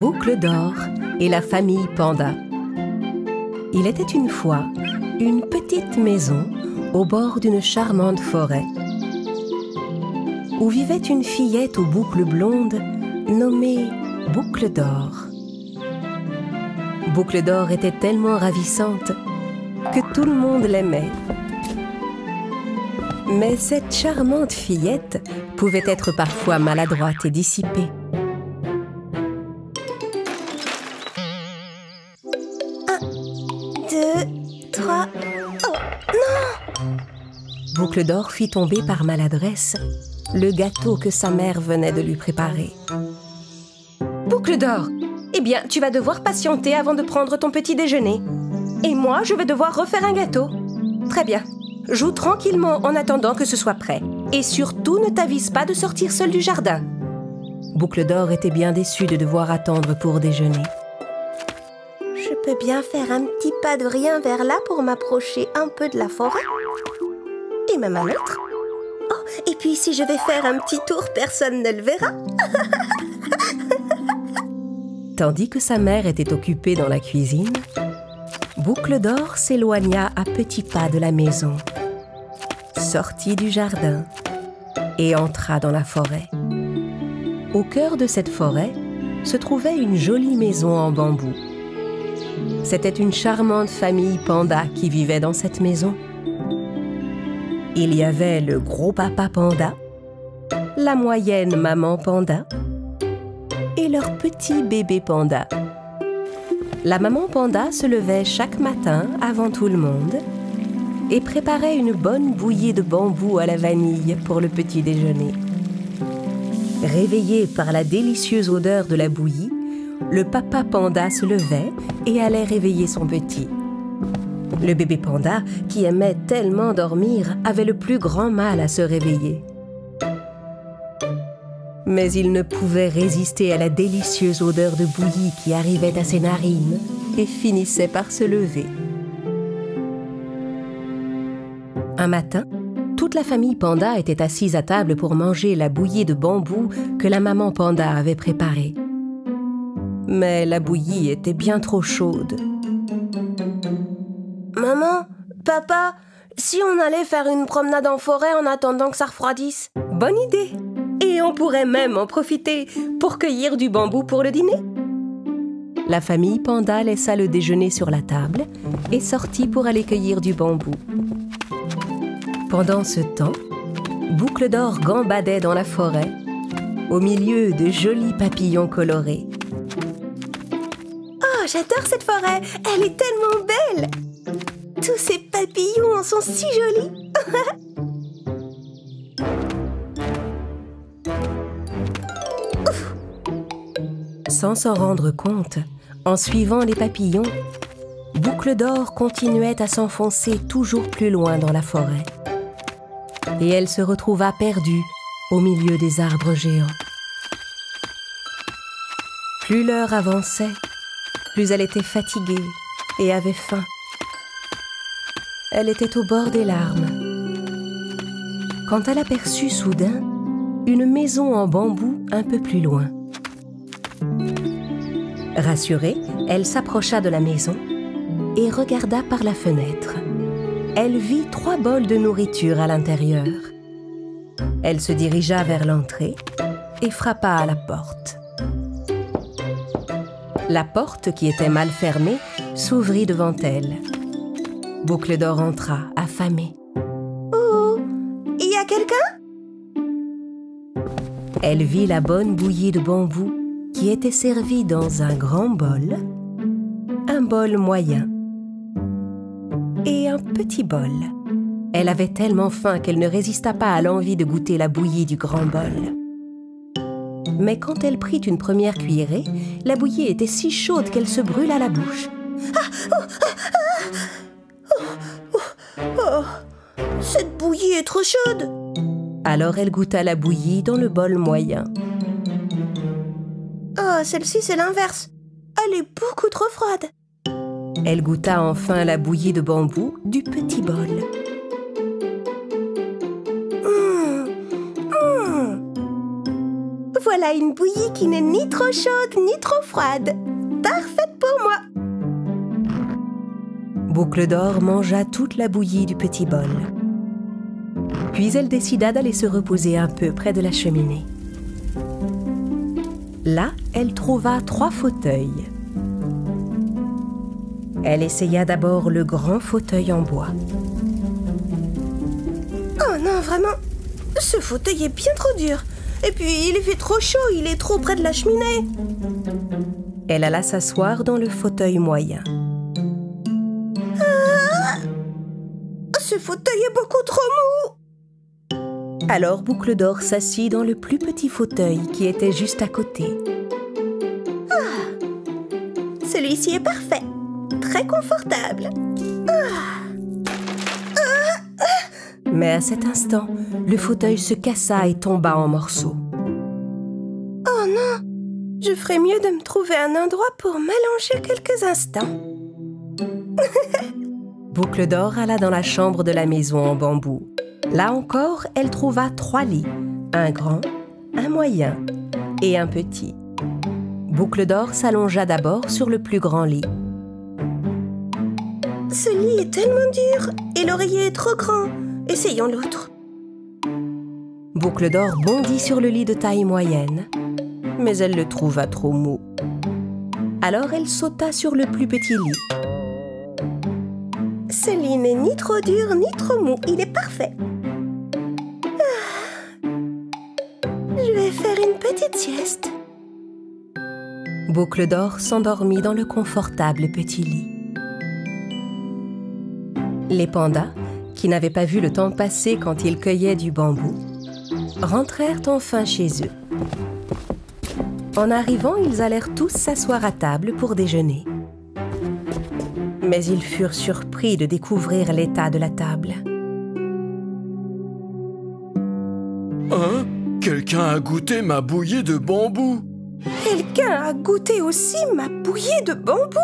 Boucle d'or et la famille Panda. Il était une fois une petite maison au bord d'une charmante forêt où vivait une fillette aux boucles blondes nommée Boucle d'or. Boucle d'or était tellement ravissante que tout le monde l'aimait. Mais cette charmante fillette pouvait être parfois maladroite et dissipée. Oh, non! Boucle d'or fit tomber par maladresse le gâteau que sa mère venait de lui préparer. Boucle d'or, eh bien, tu vas devoir patienter avant de prendre ton petit déjeuner. Et moi, je vais devoir refaire un gâteau. Très bien. Joue tranquillement en attendant que ce soit prêt. Et surtout, ne t'avise pas de sortir seule du jardin. Boucle d'or était bien déçue de devoir attendre pour déjeuner. Je peux bien faire un petit pas de rien vers là pour m'approcher un peu de la forêt. Et même un autre. Oh, et puis si je vais faire un petit tour, personne ne le verra. Tandis que sa mère était occupée dans la cuisine, Boucle d'or s'éloigna à petits pas de la maison, sortit du jardin et entra dans la forêt. Au cœur de cette forêt se trouvait une jolie maison en bambou. C'était une charmante famille panda qui vivait dans cette maison. Il y avait le gros papa panda, la moyenne maman panda et leur petit bébé panda. La maman panda se levait chaque matin avant tout le monde et préparait une bonne bouillie de bambou à la vanille pour le petit déjeuner. Réveillé par la délicieuse odeur de la bouillie, le papa panda se levait et allait réveiller son petit. Le bébé panda, qui aimait tellement dormir, avait le plus grand mal à se réveiller. Mais il ne pouvait résister à la délicieuse odeur de bouillie qui arrivait à ses narines et finissait par se lever. Un matin, toute la famille panda était assise à table pour manger la bouillie de bambou que la maman panda avait préparée. Mais la bouillie était bien trop chaude. Maman, papa, si on allait faire une promenade en forêt en attendant que ça refroidisse? Bonne idée! Et on pourrait même en profiter pour cueillir du bambou pour le dîner. La famille panda laissa le déjeuner sur la table et sortit pour aller cueillir du bambou. Pendant ce temps, Boucle d'or gambadait dans la forêt, au milieu de jolis papillons colorés. Oh, j'adore cette forêt! Elle est tellement belle! Tous ces papillons en sont si jolis! Sans s'en rendre compte, en suivant les papillons, Boucle d'or continuait à s'enfoncer toujours plus loin dans la forêt. Et elle se retrouva perdue au milieu des arbres géants. Plus l'heure avançait, plus elle était fatiguée et avait faim. Elle était au bord des larmes, quand elle aperçut soudain une maison en bambou un peu plus loin. Rassurée, elle s'approcha de la maison et regarda par la fenêtre. Elle vit 3 bols de nourriture à l'intérieur. Elle se dirigea vers l'entrée et frappa à la porte. La porte, qui était mal fermée, s'ouvrit devant elle. Boucle d'or entra, affamée. Oh, il y a quelqu'un? Elle vit la bonne bouillie de bambou qui était servie dans un grand bol, un bol moyen et un petit bol. Elle avait tellement faim qu'elle ne résista pas à l'envie de goûter la bouillie du grand bol. Mais quand elle prit une première cuillerée, la bouillie était si chaude qu'elle se brûla la bouche. Cette bouillie est trop chaude! Alors elle goûta la bouillie dans le bol moyen. Oh, celle-ci, c'est l'inverse. Elle est beaucoup trop froide. Elle goûta enfin la bouillie de bambou du petit bol. Voilà voilà une bouillie qui n'est ni trop chaude ni trop froide. Parfaite pour moi. Boucle d'Or mangea toute la bouillie du petit bol. Puis elle décida d'aller se reposer un peu près de la cheminée. Là, elle trouva 3 fauteuils. Elle essaya d'abord le grand fauteuil en bois. Oh non, vraiment, ce fauteuil est bien trop dur. Et puis, il fait trop chaud, il est trop près de la cheminée. Elle alla s'asseoir dans le fauteuil moyen. Ce fauteuil est beaucoup trop mou. Alors Boucle d'Or s'assit dans le plus petit fauteuil qui était juste à côté. Celui-ci est parfait, très confortable. Mais à cet instant, le fauteuil se cassa et tomba en morceaux. Oh non, je ferais mieux de me trouver un endroit pour m'allonger quelques instants. Boucle d'Or alla dans la chambre de la maison en bambou. Là encore, elle trouva 3 lits, un grand, un moyen et un petit. Boucle d'Or s'allongea d'abord sur le plus grand lit. Ce lit est tellement dur et l'oreiller est trop grand. Essayons l'autre. Boucle d'Or bondit sur le lit de taille moyenne, mais elle le trouva trop mou. Alors elle sauta sur le plus petit lit. Ce lit n'est ni trop dur ni trop mou, il est parfait. Je vais faire une petite sieste. Boucle d'Or s'endormit dans le confortable petit lit. Les pandas, qui n'avaient pas vu le temps passer quand ils cueillaient du bambou, rentrèrent enfin chez eux. En arrivant, ils allèrent tous s'asseoir à table pour déjeuner. Mais ils furent surpris de découvrir l'état de la table. Hein? Quelqu'un a goûté ma bouillie de bambou? Quelqu'un a goûté aussi ma bouillie de bambou?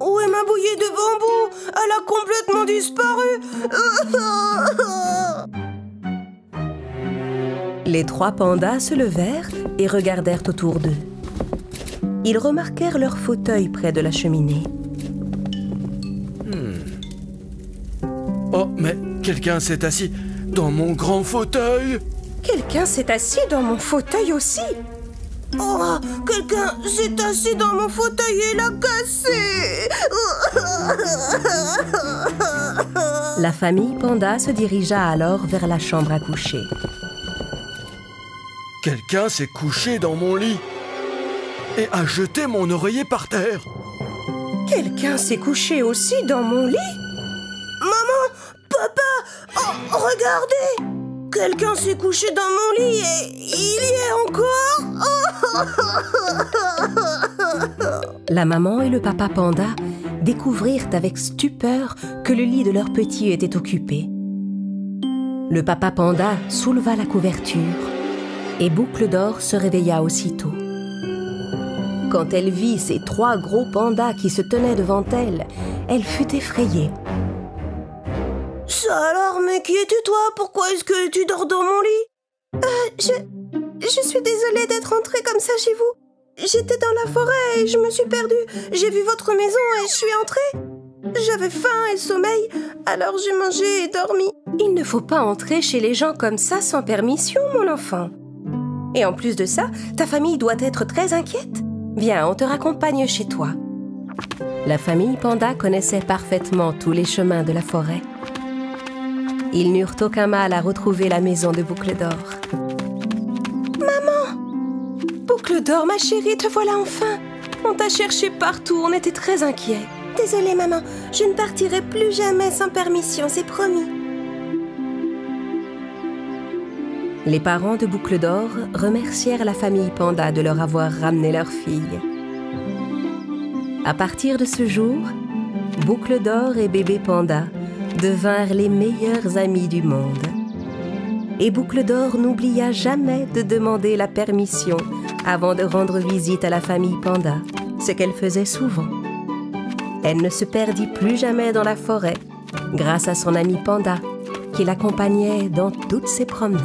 Où est ma bouillie de bambou? Elle a complètement disparu. Les 3 pandas se levèrent et regardèrent autour d'eux. Ils remarquèrent leur fauteuil près de la cheminée. Oh, mais quelqu'un s'est assis dans mon grand fauteuil. Quelqu'un s'est assis dans mon fauteuil aussi. Oh, quelqu'un s'est assis dans mon fauteuil et l'a cassé. La famille panda se dirigea alors vers la chambre à coucher. Quelqu'un s'est couché dans mon lit et a jeté mon oreiller par terre. Quelqu'un s'est couché aussi dans mon lit? Maman, papa, oh, regardez! Quelqu'un s'est couché dans mon lit et il y est encore. La maman et le papa panda découvrirent avec stupeur que le lit de leur petit était occupé. Le papa panda souleva la couverture et Boucle d'Or se réveilla aussitôt. Quand elle vit ces 3 gros pandas qui se tenaient devant elle, elle fut effrayée. Ça alors, mais qui es-tu toi? Pourquoi est-ce que tu dors dans mon lit? Je suis désolée d'être entrée comme ça chez vous. J'étais dans la forêt et je me suis perdue. J'ai vu votre maison et je suis entrée. J'avais faim et sommeil, alors j'ai mangé et dormi. Il ne faut pas entrer chez les gens comme ça sans permission, mon enfant. Et en plus de ça, ta famille doit être très inquiète. Viens, on te raccompagne chez toi. La famille panda connaissait parfaitement tous les chemins de la forêt. Ils n'eurent aucun mal à retrouver la maison de Boucle d'Or. Maman! Boucle d'Or, ma chérie, te voilà enfin! On t'a cherché partout, on était très inquiets. Désolée, maman, je ne partirai plus jamais sans permission, c'est promis. Les parents de Boucle d'Or remercièrent la famille panda de leur avoir ramené leur fille. À partir de ce jour, Boucle d'Or et bébé panda devinrent les meilleurs amis du monde. Et Boucle d'Or n'oublia jamais de demander la permission avant de rendre visite à la famille panda, ce qu'elle faisait souvent. Elle ne se perdit plus jamais dans la forêt grâce à son ami panda qui l'accompagnait dans toutes ses promenades.